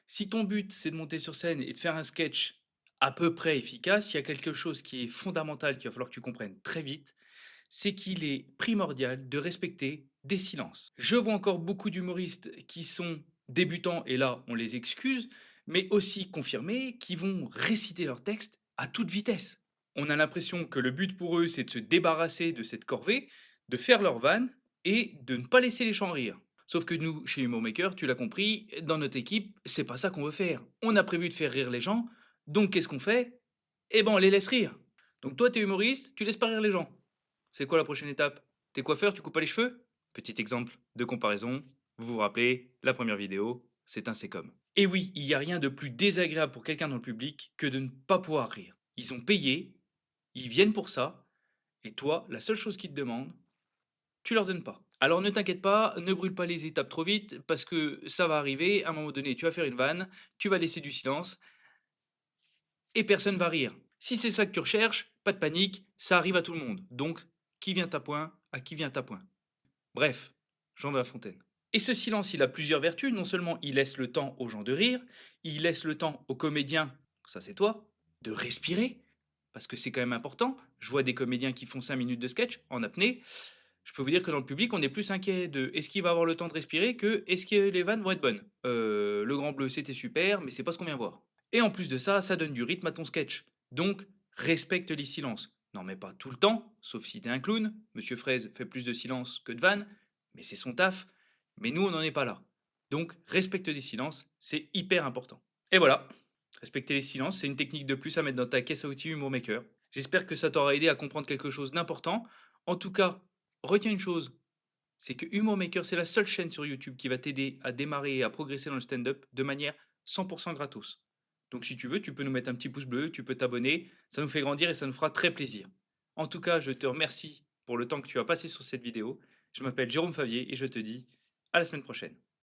Si ton but, c'est de monter sur scène et de faire un sketch à peu près efficace, il y a quelque chose qui est fondamental qu'il va falloir que tu comprennes très vite, c'est qu'il est primordial de respecter des silences. Je vois encore beaucoup d'humoristes qui sont débutants, et là, on les excuse, mais aussi confirmés, qui vont réciter leur texte à toute vitesse. On a l'impression que le but pour eux, c'est de se débarrasser de cette corvée, de faire leur vanne et de ne pas laisser les gens rire. Sauf que nous, chez Humour Maker, tu l'as compris, dans notre équipe, c'est pas ça qu'on veut faire. On a prévu de faire rire les gens, donc qu'est-ce qu'on fait? Eh ben, on les laisse rire. Donc toi, t'es humoriste, tu laisses pas rire les gens. C'est quoi la prochaine étape? T'es coiffeur, tu coupes pas les cheveux? Petit exemple de comparaison, vous vous rappelez, la première vidéo, c'est un c'est comme. Et oui, il n'y a rien de plus désagréable pour quelqu'un dans le public que de ne pas pouvoir rire. Ils ont payé, ils viennent pour ça, et toi, la seule chose qu'ils te demandent, tu leur donnes pas. Alors ne t'inquiète pas, ne brûle pas les étapes trop vite, parce que ça va arriver, à un moment donné, tu vas faire une vanne, tu vas laisser du silence, et personne va rire. Si c'est ça que tu recherches, pas de panique, ça arrive à tout le monde. Donc, qui vient à point, à qui vient à point. Bref, Jean de La Fontaine. Et ce silence, il a plusieurs vertus. Non seulement il laisse le temps aux gens de rire, il laisse le temps aux comédiens, ça c'est toi, de respirer, parce que c'est quand même important. Je vois des comédiens qui font 5 minutes de sketch en apnée. Je peux vous dire que dans le public, on est plus inquiet de est-ce qu'il va avoir le temps de respirer que est-ce que les vannes vont être bonnes. Le Grand Bleu, c'était super, mais c'est pas ce qu'on vient voir. Et en plus de ça, ça donne du rythme à ton sketch. Donc, respecte les silences. N'en mets pas tout le temps, sauf si t'es un clown. Monsieur Fraise fait plus de silence que de vannes, mais c'est son taf. Mais nous, on n'en est pas là. Donc, respecte les silences, c'est hyper important. Et voilà, respecter les silences, c'est une technique de plus à mettre dans ta caisse à outils Humour Maker. J'espère que ça t'aura aidé à comprendre quelque chose d'important. En tout cas, retiens une chose, c'est que Humour Maker, c'est la seule chaîne sur YouTube qui va t'aider à démarrer et à progresser dans le stand-up de manière 100% gratos. Donc si tu veux, tu peux nous mettre un petit pouce bleu, tu peux t'abonner, ça nous fait grandir et ça nous fera très plaisir. En tout cas, je te remercie pour le temps que tu as passé sur cette vidéo. Je m'appelle Jérôme Favier et je te dis à la semaine prochaine.